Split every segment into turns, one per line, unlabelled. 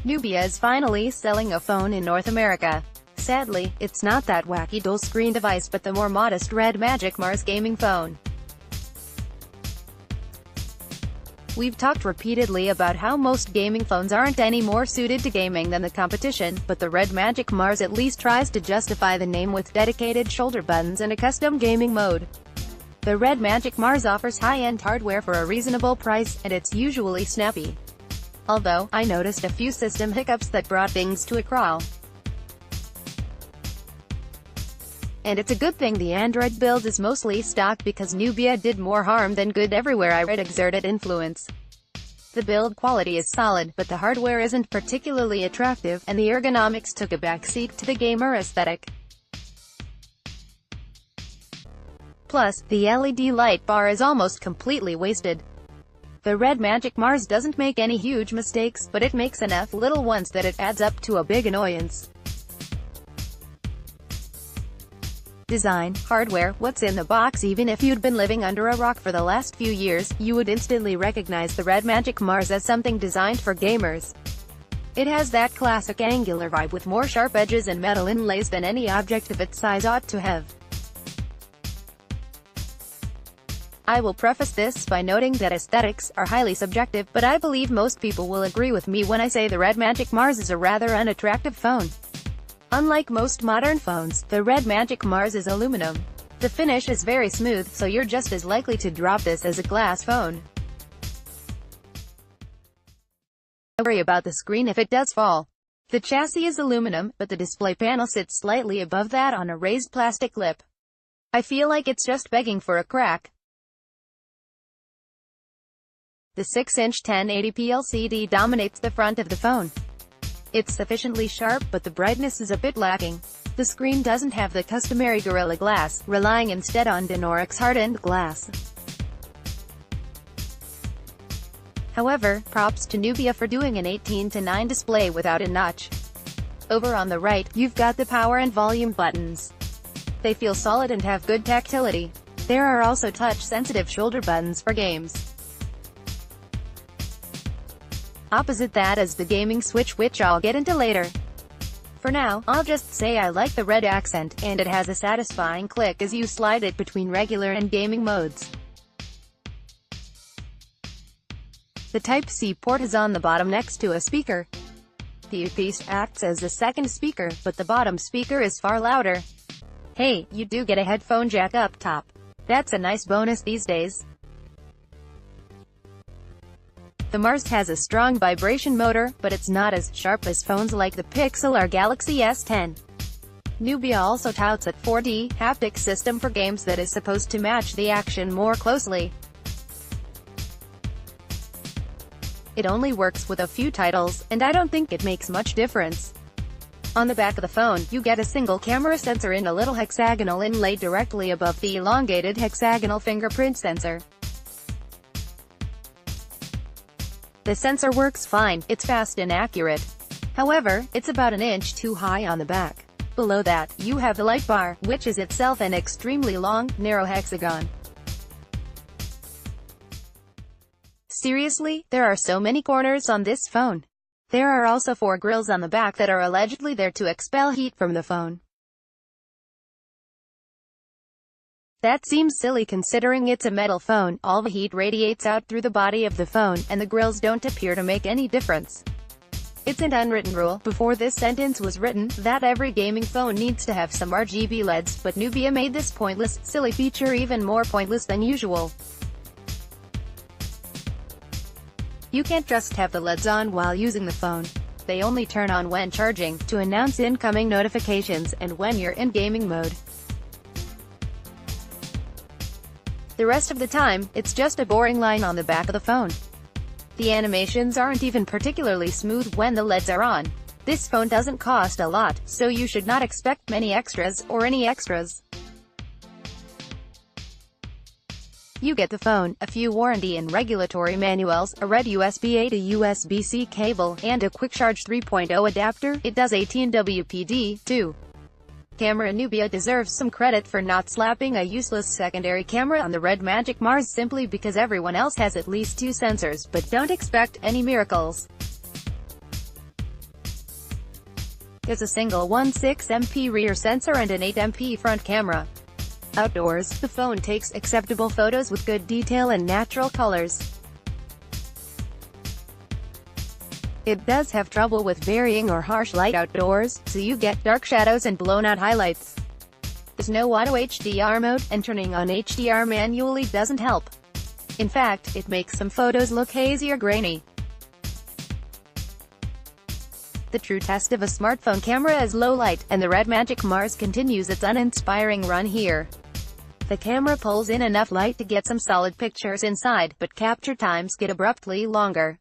Nubia is finally selling a phone in North America. Sadly, it's not that wacky dual-screen device but the more modest Red Magic Mars gaming phone. We've talked repeatedly about how most gaming phones aren't any more suited to gaming than the competition, but the Red Magic Mars at least tries to justify the name with dedicated shoulder buttons and a custom gaming mode. The Red Magic Mars offers high-end hardware for a reasonable price, and it's usually snappy. Although, I noticed a few system hiccups that brought things to a crawl. And it's a good thing the Android build is mostly stock because Nubia did more harm than good everywhere I read exerted influence. The build quality is solid, but the hardware isn't particularly attractive, and the ergonomics took a backseat to the gamer aesthetic. Plus, the LED light bar is almost completely wasted. The Red Magic Mars doesn't make any huge mistakes, but it makes enough little ones that it adds up to a big annoyance. Design, hardware, what's in the box? Even if you'd been living under a rock for the last few years, you would instantly recognize the Red Magic Mars as something designed for gamers. It has that classic angular vibe with more sharp edges and metal inlays than any object of its size ought to have. I will preface this by noting that aesthetics are highly subjective, but I believe most people will agree with me when I say the Red Magic Mars is a rather unattractive phone. Unlike most modern phones, the Red Magic Mars is aluminum. The finish is very smooth, so you're just as likely to drop this as a glass phone. Don't worry about the screen if it does fall. The chassis is aluminum, but the display panel sits slightly above that on a raised plastic lip. I feel like it's just begging for a crack. The 6-inch 1080p LCD dominates the front of the phone. It's sufficiently sharp, but the brightness is a bit lacking. The screen doesn't have the customary Gorilla Glass, relying instead on Denorex hardened glass. However, props to Nubia for doing an 18:9 display without a notch. Over on the right, you've got the power and volume buttons. They feel solid and have good tactility. There are also touch-sensitive shoulder buttons for games. Opposite that is the gaming switch, which I'll get into later. For now, I'll just say I like the red accent, and it has a satisfying click as you slide it between regular and gaming modes. The Type-C port is on the bottom next to a speaker. The earpiece acts as a second speaker, but the bottom speaker is far louder. Hey, you do get a headphone jack up top. That's a nice bonus these days. The Mars has a strong vibration motor, but it's not as sharp as phones like the Pixel or Galaxy S10. Nubia also touts a 4D haptic system for games that is supposed to match the action more closely. It only works with a few titles, and I don't think it makes much difference. On the back of the phone, you get a single camera sensor in a little hexagonal inlay directly above the elongated hexagonal fingerprint sensor. The sensor works fine, it's fast and accurate. However, it's about an inch too high on the back. Below that, you have the light bar, which is itself an extremely long, narrow hexagon. Seriously, there are so many corners on this phone. There are also 4 grills on the back that are allegedly there to expel heat from the phone. That seems silly considering it's a metal phone. All the heat radiates out through the body of the phone, and the grills don't appear to make any difference. It's an unwritten rule, before this sentence was written, that every gaming phone needs to have some RGB LEDs, but Nubia made this pointless, silly feature even more pointless than usual. You can't just have the LEDs on while using the phone. They only turn on when charging, to announce incoming notifications, and when you're in gaming mode. The rest of the time, it's just a boring line on the back of the phone. The animations aren't even particularly smooth when the LEDs are on. This phone doesn't cost a lot, so you should not expect many extras, or any extras. You get the phone, a few warranty and regulatory manuals, a red USB-A to USB-C cable, and a quick charge 3.0 adapter. It does 18 WPD, too. Camera Nubia deserves some credit for not slapping a useless secondary camera on the Red Magic Mars simply because everyone else has at least 2 sensors, but don't expect any miracles. is a single 16MP rear sensor and an 8MP front camera. Outdoors, the phone takes acceptable photos with good detail and natural colors. It does have trouble with varying or harsh light outdoors, so you get dark shadows and blown-out highlights. There's no auto HDR mode, and turning on HDR manually doesn't help. In fact, it makes some photos look hazy or grainy. The true test of a smartphone camera is low light, and the Red Magic Mars continues its uninspiring run here. The camera pulls in enough light to get some solid pictures inside, but capture times get abruptly longer.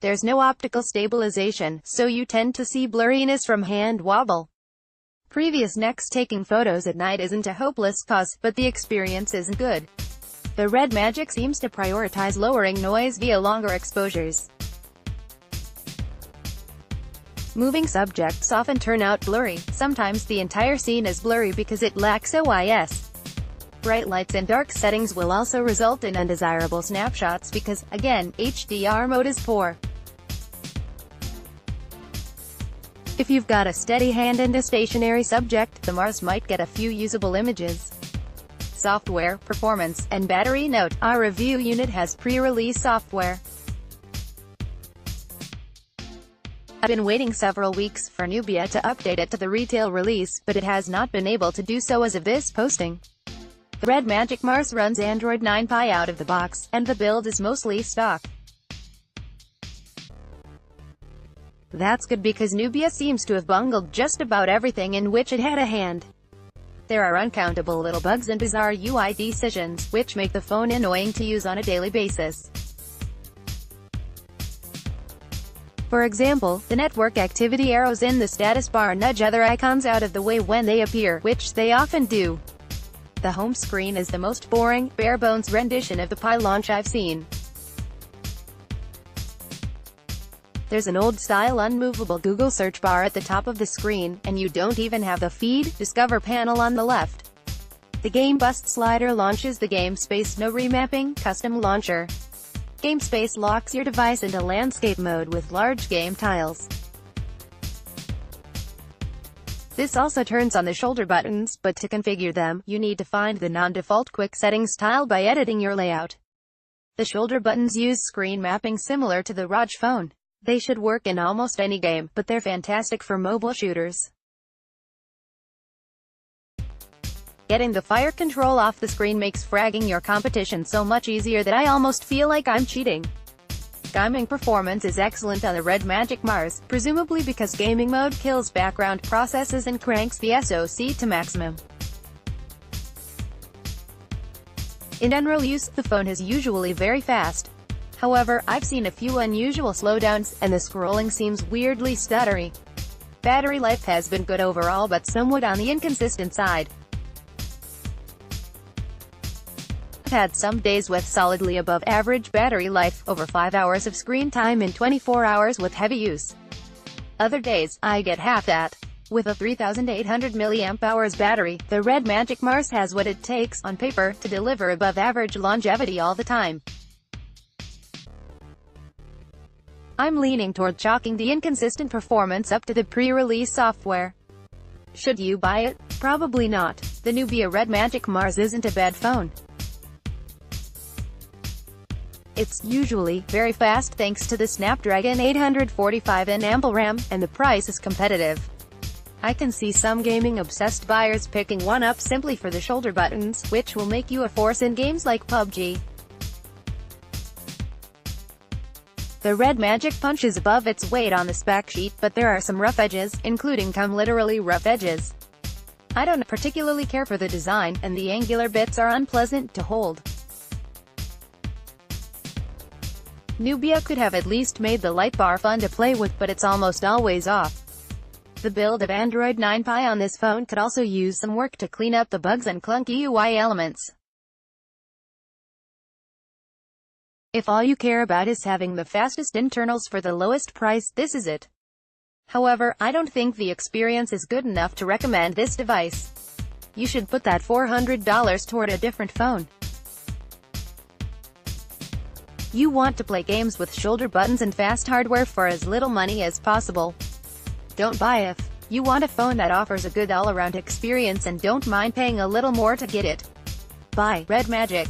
There's no optical stabilization, so you tend to see blurriness from hand wobble. Previous necks taking photos at night isn't a hopeless cause, but the experience isn't good. The Red Magic seems to prioritize lowering noise via longer exposures. Moving subjects often turn out blurry, sometimes the entire scene is blurry because it lacks OIS. Bright lights and dark settings will also result in undesirable snapshots because, again, HDR mode is poor. If you've got a steady hand and a stationary subject, the Mars might get a few usable images. Software, performance, and battery. Note: our review unit has pre-release software. I've been waiting several weeks for Nubia to update it to the retail release, but it has not been able to do so as of this posting. The Red Magic Mars runs Android 9 Pie out of the box, and the build is mostly stock. That's good because Nubia seems to have bungled just about everything in which it had a hand. There are uncountable little bugs and bizarre UI decisions, which make the phone annoying to use on a daily basis. For example, the network activity arrows in the status bar nudge other icons out of the way when they appear, which they often do. The home screen is the most boring, bare-bones rendition of the Pi launch I've seen. There's an old-style unmovable Google search bar at the top of the screen, and you don't even have the Feed, Discover panel on the left. The Game Bust slider launches the Game Space No Remapping Custom Launcher. Game Space locks your device into landscape mode with large game tiles. This also turns on the shoulder buttons, but to configure them, you need to find the non-default Quick Settings tile by editing your layout. The shoulder buttons use screen mapping similar to the ROG phone. They should work in almost any game, but they're fantastic for mobile shooters. Getting the fire control off the screen makes fragging your competition so much easier that I almost feel like I'm cheating. Gaming performance is excellent on the Red Magic Mars, presumably because gaming mode kills background processes and cranks the SoC to maximum. In general use, the phone is usually very fast. However, I've seen a few unusual slowdowns, and the scrolling seems weirdly stuttery. Battery life has been good overall but somewhat on the inconsistent side. I've had some days with solidly above average battery life, over 5 hours of screen time in 24 hours with heavy use. Other days, I get half that. With a 3,800 mAh battery, the Red Magic Mars has what it takes, on paper, to deliver above average longevity all the time. I'm leaning toward chalking the inconsistent performance up to the pre-release software. Should you buy it? Probably not. The Nubia Red Magic Mars isn't a bad phone. It's usually very fast thanks to the Snapdragon 845 and ample RAM, and the price is competitive. I can see some gaming-obsessed buyers picking one up simply for the shoulder buttons, which will make you a force in games like PUBG. The Red Magic punches above its weight on the spec sheet, but there are some rough edges, including literally rough edges. I don't particularly care for the design, and the angular bits are unpleasant to hold. Nubia could have at least made the light bar fun to play with, but it's almost always off. The build of Android 9 Pie on this phone could also use some work to clean up the bugs and clunky UI elements. If all you care about is having the fastest internals for the lowest price, this is it. However, I don't think the experience is good enough to recommend this device. You should put that $400 toward a different phone. You want to play games with shoulder buttons and fast hardware for as little money as possible. Don't buy if you want a phone that offers a good all-around experience and don't mind paying a little more to get it. Buy Red Magic.